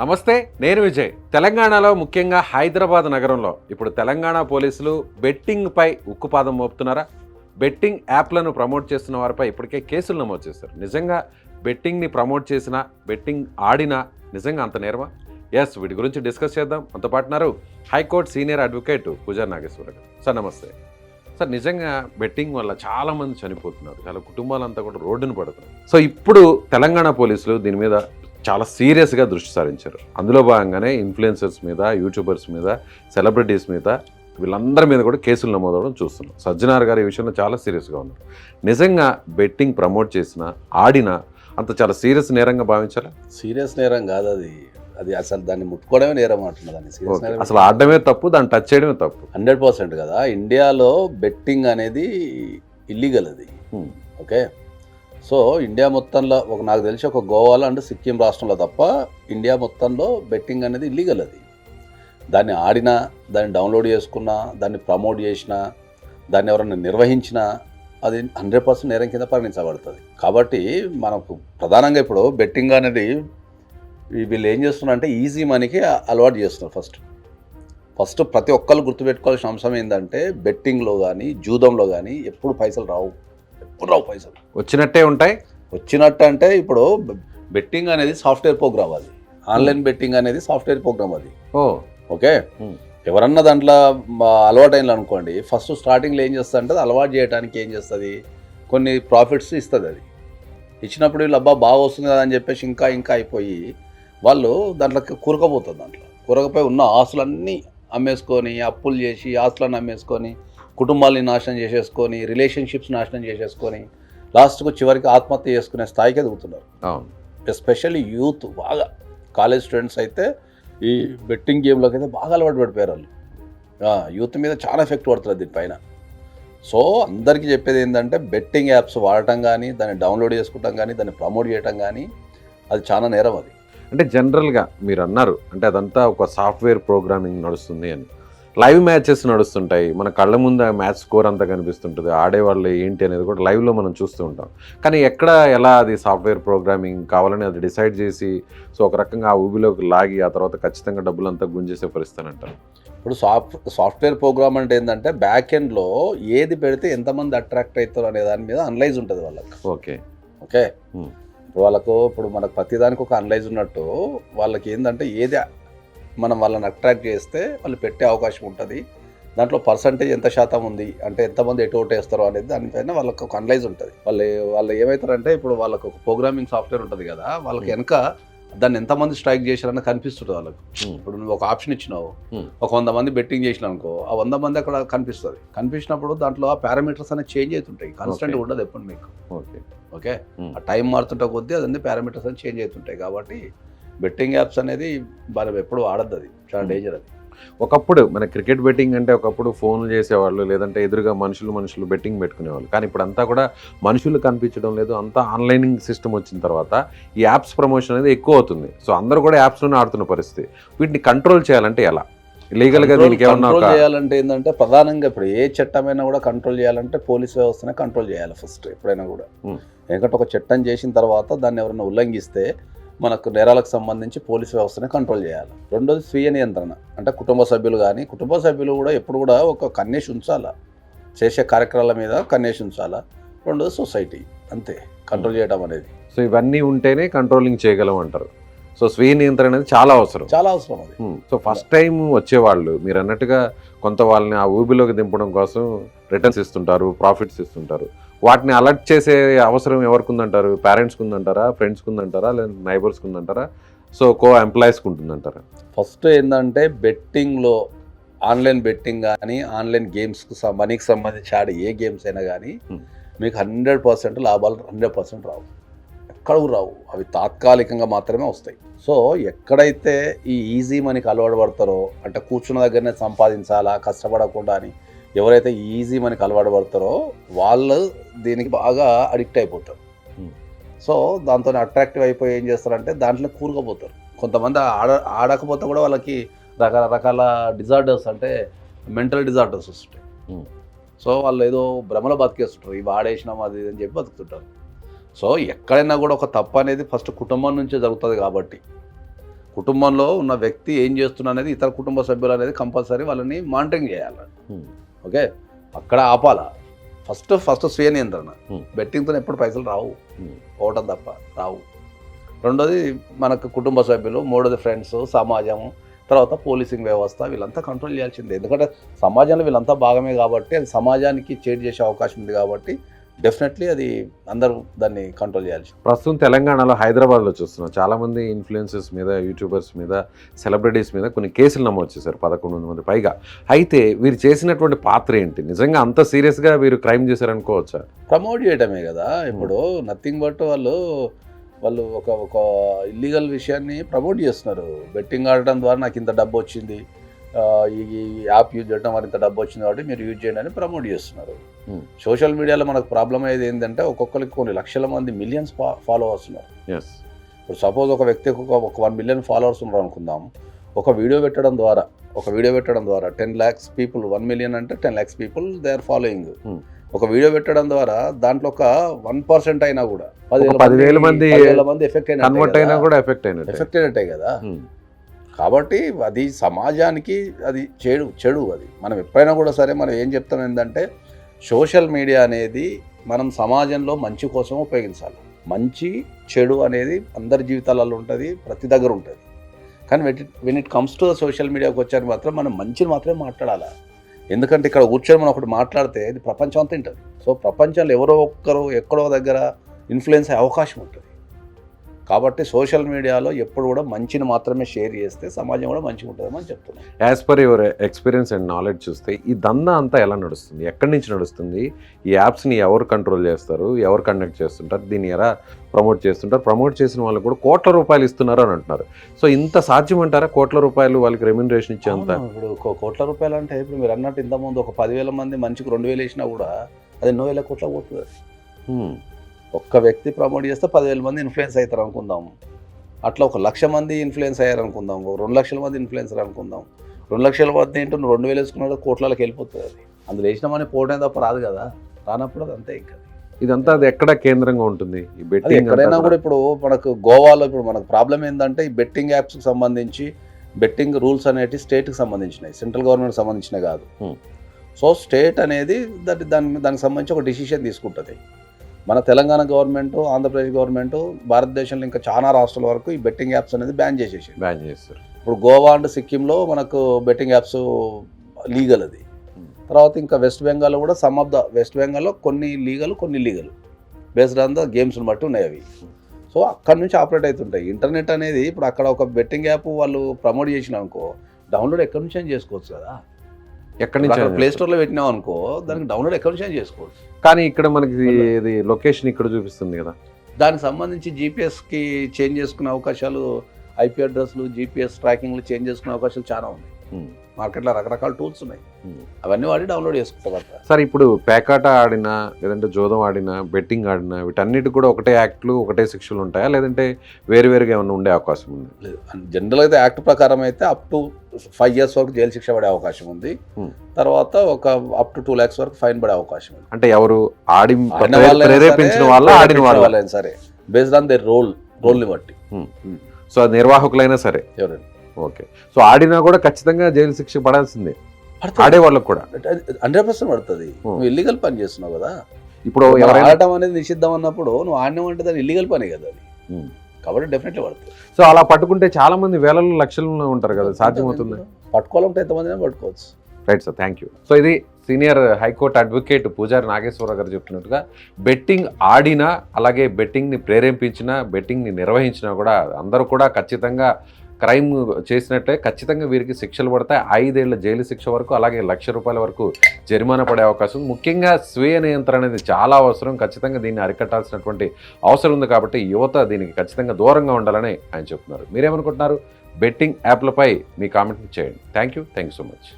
నమస్తే, నేను విజయ్. తెలంగాణలో ముఖ్యంగా హైదరాబాద్ నగరంలో ఇప్పుడు తెలంగాణ పోలీసులు బెట్టింగ్పై ఉక్కుపాదం మోపుతున్నారా? బెట్టింగ్ యాప్లను ప్రమోట్ చేస్తున్న వారిపై ఇప్పటికే కేసులు నమోదు చేశారు. నిజంగా బెట్టింగ్ని ప్రమోట్ చేసినా, బెట్టింగ్ ఆడినా నిజంగా అంత నేరమా? ఎస్, వీటి గురించి డిస్కస్ చేద్దాం. మనతో పాటున్నారు హైకోర్టు సీనియర్ అడ్వకేట్ పూజారి నాగేశ్వర గారు. సార్ నమస్తే. సార్, నిజంగా బెట్టింగ్ వల్ల చాలామంది చనిపోతున్నారు, చాలా కుటుంబాలంతా కూడా రోడ్డును పడుతున్నారు. సో ఇప్పుడు తెలంగాణ పోలీసులు దీని మీద చాలా సీరియస్గా దృష్టి సారించారు. అందులో భాగంగానే ఇన్ఫ్లుయెన్సర్స్ మీద, యూట్యూబర్స్ మీద, సెలబ్రిటీస్ మీద, వీళ్ళందరి మీద కూడా కేసులు నమోదవడం చూస్తున్నాం. సజ్జనార్ గారు ఈ విషయంలో చాలా సీరియస్గా ఉన్నారు. నిజంగా బెట్టింగ్ ప్రమోట్ చేసినా, ఆడినా అంత చాలా సీరియస్ నేరంగా భావించాలా? సీరియస్ నేరం కాదు అది. అది అసలు దాన్ని ముట్టుకోవడమే నేరం అంటున్నది. దాన్ని సీరియస్ నేరం అసలు ఆడడమే తప్పు, దాన్ని టచ్ చేయడమే తప్పు. 100% కదా. ఇండియాలో బెట్టింగ్ అనేది ఇల్లీగల్ అది. ఓకే. సో ఇండియా మొత్తంలో నాకు తెలిసి ఒక గోవాలో అండ్ సిక్కిం రాష్ట్రంలో తప్ప ఇండియా మొత్తంలో బెట్టింగ్ అనేది ఇల్లీగల్ అది. దాన్ని ఆడినా, దాన్ని డౌన్లోడ్ చేసుకున్నా, దాన్ని ప్రమోట్ చేసినా, దాన్ని ఎవరైనా నిర్వహించినా అది 100% నేరం కింద పరిగణించబడుతుంది. కాబట్టి మనకు ప్రధానంగా ఇప్పుడు బెట్టింగ్ అనేది వీళ్ళు ఏం చేస్తున్నారంటే ఈజీ మనీకి అలవాటు చేస్తున్నారు. ఫస్ట్ ప్రతి ఒక్కళ్ళు గుర్తుపెట్టుకోవాల్సిన అంశం ఏంటంటే బెట్టింగ్లో కానీ జూదంలో కానీ ఎప్పుడు పైసలు రావు. పైసలు వచ్చినట్టే ఉంటాయి. వచ్చినట్టు అంటే ఇప్పుడు బెట్టింగ్ అనేది సాఫ్ట్వేర్ ప్రోగ్రామ్, అది ఆన్లైన్ బెట్టింగ్ అనేది సాఫ్ట్వేర్ ప్రోగ్రామ్ అది. ఓకే. ఎవరన్నా దాంట్లో అలవాటు అయిన అనుకోండి, ఫస్ట్ స్టార్టింగ్లో ఏం చేస్తుంది అంటే అలవాటు చేయడానికి ఏం చేస్తుంది, కొన్ని ప్రాఫిట్స్ ఇస్తుంది. అది ఇచ్చినప్పుడు వీళ్ళు బాగా వస్తుంది కదా అని చెప్పేసి ఇంకా అయిపోయి వాళ్ళు దాంట్లోకి కూరకపోతుంది. దాంట్లో కూరకపోయి ఉన్న ఆస్తులన్నీ అమ్మేసుకొని, అప్పులు చేసి ఆస్తులను అమ్మేసుకొని, కుటుంబాలని నాశనం చేసేసుకొని, రిలేషన్షిప్స్ నాశనం చేసేసుకొని, లాస్ట్కు చివరికి ఆత్మహత్య చేసుకునే స్థాయికి ఎదుగుతున్నారు. ఎస్పెషల్లీ యూత్, బాగా కాలేజ్ స్టూడెంట్స్ అయితే ఈ బెట్టింగ్ గేమ్లోకి అయితే బాగా అలవాటు పడిపోయారు వాళ్ళు. యూత్ మీద చాలా ఎఫెక్ట్ పడుతుంది దీనిపైన. సో అందరికీ చెప్పేది ఏంటంటే బెట్టింగ్ యాప్స్ వాడటం కానీ, దాన్ని డౌన్లోడ్ చేసుకుంటాం కానీ, దాన్ని ప్రమోట్ చేయటం కానీ అది చాలా నేరం అది. అంటే జనరల్గా మీరు అన్నారు, అంటే అదంతా ఒక సాఫ్ట్వేర్ ప్రోగ్రామింగ్ నడుస్తుంది అని. లైవ్ మ్యాచెస్ నడుస్తుంటాయి, మన కళ్ళ ముందు ఆ మ్యాచ్ స్కోర్ అంతా కనిపిస్తుంటుంది, ఆడేవాళ్ళు ఏంటి అనేది కూడా లైవ్లో మనం చూస్తూ ఉంటాం. కానీ ఎక్కడ ఎలా అది సాఫ్ట్వేర్ ప్రోగ్రామింగ్ కావాలని అది డిసైడ్ చేసి సో ఒక రకంగా ఆ ఊబిలోకి లాగి ఆ తర్వాత ఖచ్చితంగా డబ్బులు అంతా గుంజేసే పరిస్థితి అంటారు. ఇప్పుడు సాఫ్ట్వేర్ ప్రోగ్రామ్ అంటే ఏంటంటే బ్యాక్ ఎండ్లో ఏది పెడితే ఎంతమంది అట్రాక్ట్ అవుతారు అనే దాని మీద అనలైజ్ ఉంటుంది వాళ్ళకి. ఓకే. ఇప్పుడు మనకు ప్రతిదానికి ఒక అనలైజ్ ఉన్నట్టు వాళ్ళకి ఏంటంటే ఏది మనం వాళ్ళని అట్రాక్ట్ చేస్తే వాళ్ళు పెట్టే అవకాశం ఉంటుంది, దాంట్లో పర్సంటేజ్ ఎంత శాతం ఉంది, అంటే ఎంతమంది ఎటు వేస్తారో అనేది దానిపైన వాళ్ళకి ఒక అనలైజ్ ఉంటుంది. వాళ్ళు ఏమవుతారంటే ఇప్పుడు వాళ్ళకు ఒక ప్రోగ్రామింగ్ సాఫ్ట్వేర్ ఉంటుంది కదా, వాళ్ళకి వెనక దాన్ని ఎంతమంది స్ట్రైక్ చేశారని కనిపిస్తుంది వాళ్ళకు. ఇప్పుడు నువ్వు ఒక ఆప్షన్ ఇచ్చినావు, ఒక 100 మంది బెట్టింగ్ చేసిన అనుకో, ఆ 100 మంది అక్కడ కనిపిస్తుంది. కనిపించినప్పుడు దాంట్లో ఆ పారామీటర్స్ అనేది చేంజ్ అవుతుంటాయి, కాన్స్టెంట్ ఉండదు ఎప్పుడు మీకు. ఓకే. ఆ టైం మారుతుంటే కొద్దీ అదన్నీ పారామీటర్స్ అనేది చేంజ్ అవుతుంటాయి. కాబట్టి బెట్టింగ్ యాప్స్ అనేది మనం ఎప్పుడు వాడద్దు, అది చాలా డేంజర్ అది. ఒకప్పుడు మన క్రికెట్ బెట్టింగ్ అంటే ఒకప్పుడు ఫోన్లు చేసేవాళ్ళు, లేదంటే ఎదురుగా మనుషులు బెట్టింగ్ పెట్టుకునేవాళ్ళు. కానీ ఇప్పుడు అంతా కూడా మనుషులు కనిపించడం లేదు, అంతా ఆన్లైనింగ్ సిస్టమ్ వచ్చిన తర్వాత ఈ యాప్స్ ప్రమోషన్ అనేది ఎక్కువ అవుతుంది. సో అందరూ కూడా యాప్స్లోనే ఆడుతున్న పరిస్థితి. వీటిని కంట్రోల్ చేయాలంటే ఎలా? లీగల్గా దీనికి ఏమన్నా చేయాలంటే ఏంటంటే ప్రధానంగా ఇప్పుడు ఏ చట్టమైనా కూడా కంట్రోల్ చేయాలంటే పోలీస్ వ్యవస్థనే కంట్రోల్ చేయాలి ఫస్ట్ ఎప్పుడైనా కూడా. ఎందుకంటే ఒక చట్టం చేసిన తర్వాత దాన్ని ఎవరైనా ఉల్లంఘిస్తే మనకు నేరాలకు సంబంధించి పోలీస్ వ్యవస్థనే కంట్రోల్ చేయాలి. రెండోది స్వీయ నియంత్రణ, అంటే కుటుంబ సభ్యులు కూడా ఎప్పుడు కూడా ఒక కన్నేసి ఉంచాలా, చేసే కార్యక్రమాల మీద కన్నేసి ఉంచాలా. రెండోది సొసైటీ, అంతే కంట్రోల్ చేయడం అనేది. సో ఇవన్నీ ఉంటేనే కంట్రోలింగ్ చేయగలం అంటారు. సో స్వీయ నియంత్రణ అనేది చాలా అవసరం అది. సో ఫస్ట్ టైం వచ్చేవాళ్ళు మీరు అన్నట్టుగా కొంత వాళ్ళని ఆ ఊబిలోకి దింపడం కోసం రిటర్న్స్ ఇస్తుంటారు, ప్రాఫిట్స్ ఇస్తుంటారు. వాటిని అలర్ట్ చేసే అవసరం ఎవరికి ఉందంటారు? పేరెంట్స్కి ఉందంటారా, ఫ్రెండ్స్కి ఉందంటారా, లేదా నైబర్స్కి ఉందంటారా, సో కో-ఎంప్లాయీస్కి ఉంటుందంటారా? ఫస్ట్ ఏంటంటే బెట్టింగ్లో ఆన్లైన్ బెట్టింగ్ కానీ, ఆన్లైన్ గేమ్స్కి మనీకి సంబంధించి ఆడే ఏ గేమ్స్ అయినా కానీ మీకు 100% లాభాలు 100% రావు, ఎక్కడకు రావు. అవి తాత్కాలికంగా మాత్రమే వస్తాయి. సో ఎక్కడైతే ఈ ఈజీ మనీకి అలవాటు పడతారో, అంటే కూర్చున్న దగ్గరనే సంపాదించాలా, కష్టపడకుండా అని ఎవరైతే ఈజీ మనకి అలవాటు పడతారో వాళ్ళు దీనికి బాగా అడిక్ట్ అయిపోతారు. సో దాంతో అట్రాక్టివ్ అయిపోయి ఏం చేస్తారంటే దాంట్లో కూరుకుపోతారు. కొంతమంది ఆడకపోతే కూడా వాళ్ళకి రకరకాల డిజార్డర్స్, అంటే మెంటల్ డిజార్డర్స్ వస్తుంటాయి. సో వాళ్ళు ఏదో భ్రమలో బతికేస్తుంటారు, ఇవి ఆడేసినాం అది అని చెప్పి బతుకుతుంటారు. సో ఎక్కడైనా కూడా ఒక తప్పు అనేది ఫస్ట్ కుటుంబం నుంచే జరుగుతుంది. కాబట్టి కుటుంబంలో ఉన్న వ్యక్తి ఏం చేస్తున్నా అనేది ఇతర కుటుంబ సభ్యులు అనేది కంపల్సరీ వాళ్ళని మానిటరింగ్ చేయాలి. ఓకే, అక్కడ ఆపాలా. ఫస్ట్ స్వీయ నియంత్రణ. బెట్టింగ్తో ఎప్పుడు పైసలు రావు, పోవటం తప్ప రావు. రెండోది మనకు కుటుంబ సభ్యులు, మూడోది ఫ్రెండ్స్, సమాజం, తర్వాత పోలీసింగ్ వ్యవస్థ, వీళ్ళంతా కంట్రోల్ చేయాల్సిందే. ఎందుకంటే సమాజంలో వీళ్ళంతా భాగమే కాబట్టి అది సమాజానికి చేంజ్ చేసే అవకాశం ఉంది కాబట్టి డెఫినెట్లీ అది అందరూ దాన్ని కంట్రోల్ చేయాల్సి. ప్రస్తుతం తెలంగాణలో హైదరాబాద్లో చూస్తున్నాం చాలామంది ఇన్ఫ్లుయెన్సర్స్ మీద, యూట్యూబర్స్ మీద, సెలబ్రిటీస్ మీద కొన్ని కేసులు నమోదు చేశారు, 11 మంది పైగా. అయితే వీరు చేసినటువంటి పాత్ర ఏంటి? నిజంగా అంత సీరియస్గా వీరు క్రైమ్ చేశారనుకోవచ్చా? ప్రమోట్ చేయడమే కదా. ఇప్పుడు నథింగ్ బట్ వాళ్ళు ఒక ఇల్లీగల్ విషయాన్ని ప్రమోట్ చేస్తున్నారు. బెట్టింగ్ ఆడటం ద్వారా నాకు ఇంత డబ్బు వచ్చింది, ఈ యాప్ యూజ్ చేయడం వల్ల ఇంత డబ్బు వచ్చింది కాబట్టి మీరు యూజ్ చేయండి అని ప్రమోట్ చేస్తున్నారు. సోషల్ మీడియాలో మనకు ప్రాబ్లం అయ్యేది ఏంటంటే ఒక్కొక్కరికి కొన్ని లక్షల మంది, మిలియన్స్ ఫాలోవర్స్ ఉన్నారు. ఇప్పుడు సపోజ్ ఒక వ్యక్తికి ఒక 1 మిలియన్ ఫాలోవర్స్ ఉన్నారు అనుకుందాం. ఒక వీడియో పెట్టడం ద్వారా 10 lakhs పీపుల్, 1 మిలియన్ అంటే 10 lakhs people they are following. ఒక వీడియో పెట్టడం ద్వారా దాంట్లో ఒక 1% అయినా కూడా 10,000 మంది ఎఫెక్ట్ అయినట్టే కదా. కాబట్టి అది సమాజానికి అది చెడు. అది మనం ఎప్పుడైనా కూడా సరే మనం ఏం చెప్తాం ఏంటంటే సోషల్ మీడియా అనేది మనం సమాజంలో మంచి కోసం ఉపయోగించాలి. మంచి చెడు అనేది అందరి జీవితాలలో ఉంటుంది, ప్రతి దగ్గర ఉంటుంది. కానీ when it comes to social మీడియాకి వచ్చాక మాత్రం మనం మంచిని మాత్రమే మాట్లాడాలి. ఎందుకంటే ఇక్కడ కూర్చొని మనం ఒకటి మాట్లాడితే ఇది ప్రపంచం అంతా ఉంటుంది. సో ప్రపంచంలో ఎవరో ఒక్కరు ఎక్కడో దగ్గర ఇన్ఫ్లుయెన్స్ అయ్యే అవకాశం ఉంటుంది. కాబట్టి సోషల్ మీడియాలో ఎప్పుడు కూడా మంచిని మాత్రమే షేర్ చేస్తే సమాజం కూడా మంచిగా ఉంటుందని చెప్తున్నాను. As per your experience and knowledge చూస్తే ఈ దందా అంతా ఎలా నడుస్తుంది? ఎక్కడి నుంచి నడుస్తుంది? ఈ యాప్స్ని ఎవరు కంట్రోల్ చేస్తారు, ఎవరు కండక్ట్ చేస్తుంటారు, దీన్ని ఎలా ప్రమోట్ చేస్తుంటారు? ప్రమోట్ చేసిన వాళ్ళకి కూడా కోట్ల రూపాయలు ఇస్తున్నారు అని అంటున్నారు. సో ఇంత సాధ్యం అంటారా? కోట్ల రూపాయలు వాళ్ళకి రెమ్యూనరేషన్ ఇచ్చేంత? ఇప్పుడు కోట్ల రూపాయలు అంటే ఇప్పుడు మీరు అన్నట్టు ఇంతకుముందు ఒక 10,000 మంది మంచికి 2,000 వేసినా కూడా అది ఎన్నో వేల కోట్ల పోతుంది. ఒక్క వ్యక్తి ప్రమోట్ చేస్తే 10,000 మంది ఇన్ఫ్లుయెన్స్ అవుతారు అనుకుందాం. అట్లా 1,00,000 మంది ఇన్ఫ్లుయెన్స్ అయ్యారు అనుకుందాం, 2 లక్షల మంది ఇన్ఫ్లుయెన్సర్ అనుకుందాం. 2 లక్షల మంది ఏంటో 2,000 వేసుకున్నాడు, కోట్లకి వెళ్ళిపోతుంది. అది అందులో వేసిన మనీ పోవడం తప్ప రాదు కదా. రానప్పుడు అది అంతే. ఇంకా ఇదంతా అది ఎక్కడ కేంద్రంగా ఉంటుంది ఈ బెట్టింగ్? ఎక్కడైనా కూడా ఇప్పుడు మనకు గోవాలో ఇప్పుడు మనకు ప్రాబ్లం ఏంటంటే ఈ బెట్టింగ్ యాప్స్కి సంబంధించి బెట్టింగ్ రూల్స్ అనేవి స్టేట్కి సంబంధించినవి, సెంట్రల్ గవర్నమెంట్కి సంబంధించినవి కాదు. సో స్టేట్ అనేది దానికి సంబంధించి ఒక డిసిషన్ తీసుకుంటుంది. మన తెలంగాణ గవర్నమెంట్, ఆంధ్రప్రదేశ్ గవర్నమెంట్, భారతదేశంలో ఇంకా చాలా రాష్ట్రాల వరకు ఈ బెట్టింగ్ యాప్స్ అనేది బ్యాన్ చేస్తారు. ఇప్పుడు గోవా అండ్ సిక్కింలో మనకు బెట్టింగ్ యాప్స్ లీగల్. అది తర్వాత ఇంకా వెస్ట్ బెంగాల్లో కూడా వెస్ట్ బెంగాల్లో కొన్ని లీగల్, కొన్ని ఇల్లీగల్ బేస్డ్ ఆన్ ద గేమ్స్ని బట్టి ఉన్నాయి అవి. సో అక్కడ నుంచి ఆపరేట్ అవుతుంటాయి. ఇంటర్నెట్ అనేది ఇప్పుడు అక్కడ ఒక బెట్టింగ్ యాప్ వాళ్ళు ప్రమోట్ చేసిన అనుకో, డౌన్లోడ్ ఎక్కడి నుంచి అయినా చేసుకోవచ్చు కదా. ఎక్కడి నుంచి ప్లే స్టోర్లో పెట్టినాం అనుకో, దానికి డౌన్లోడ్ ఎక్కడి నుంచి అయినా చేసుకోవచ్చు. కానీ ఇక్కడ మనకి ఇది లొకేషన్ ఇక్కడ చూపిస్తుంది కదా, దానికి సంబంధించి జీపీఎస్కి చేంజ్ చేసుకునే అవకాశాలు, ఐపీ అడ్రస్లు, జీపీఎస్ ట్రాకింగ్లు చేంజ్ చేసుకునే అవకాశాలు చాలా ఉన్నాయి. మార్కెట్లో రకరకాల టూల్స్ ఉన్నాయి, అవన్నీ వాడి డౌన్లోడ్ చేసుకుంటారు. సార్ ఇప్పుడు పేకాట ఆడినా లేదంటే జోదం ఆడినా బెట్టింగ్ ఆడినా వీటన్నిటి కూడా ఒకటే యాక్ట్లు, ఒకటే శిక్షలు ఉంటాయా, లేదంటే వేరువేరుగా ఏమైనా ఉండే అవకాశం ఉంది? లేదు, జనరల్గా అయితే యాక్ట్ ప్రకారం అయితే అప్ టు 5 years వరకు జైలు శిక్ష పడే అవకాశం ఉంది. తర్వాత ఒక అప్ టు 2 lakhs వరకు ఫైన్ పడే అవకాశం ఉంది. అంటే ఎవరు ప్రేరేపించిన వాళ్ళ, ఆడిన వాళ్ళైనా సరే, బేస్డ్ ఆన్ దేర్ రోల్ని బట్టి. సో నిర్వాహకులైనా సరే ఎవరైనా. ఓకే, సో ఆడినా కూడా ఖచ్చితంగా జైలు శిక్ష పడాల్సిందే ఆడే వాళ్ళకు కూడా 100% పడుతుంది. నువ్వు ఇల్లీగల్ పని చేస్తున్నావు కదా. ఇప్పుడు ఆడటం అనేది నిషిద్ధం అన్నప్పుడు నువ్వు ఆడినావు అంటే దాని ఇల్లీగల్ పనే కదా అది. కాబట్టి డెఫినెట్లీ పడుతుంది. సో అలా పట్టుకుంటే చాలా మంది వేలలో లక్షల్లో ఉంటారు కదా, సాధ్యమవుతుంది? పట్టుకోవాలంటే ఎంతమంది పట్టుకోవచ్చు. Right sir, thank you. So ఇది సీనియర్ హైకోర్టు అడ్వకేట్ పూజారి నాగేశ్వరరావు గారు చెప్తున్నట్టుగా బెట్టింగ్ ఆడినా, అలాగే బెట్టింగ్ని ప్రేరేపించినా, బెట్టింగ్ని నిర్వహించినా కూడా అందరూ కూడా ఖచ్చితంగా క్రైమ్ చేసినట్లే ఖచ్చితంగా వీరికి శిక్షలు పడతాయి. 5 ఏళ్ల జైలు శిక్ష వరకు, అలాగే ₹1,00,000 వరకు జరిమానా పడే అవకాశం. ముఖ్యంగా స్వీయ నియంత్రణ అనేది చాలా అవసరం. ఖచ్చితంగా దీన్ని అరికట్టాల్సినటువంటి అవసరం ఉంది. కాబట్టి యువత దీనికి ఖచ్చితంగా దూరంగా ఉండాలని ఆయన చెప్తున్నారు. మీరేమనుకుంటున్నారు? బెట్టింగ్ యాప్లపై మీ కామెంట్ చేయండి. Thank you so much.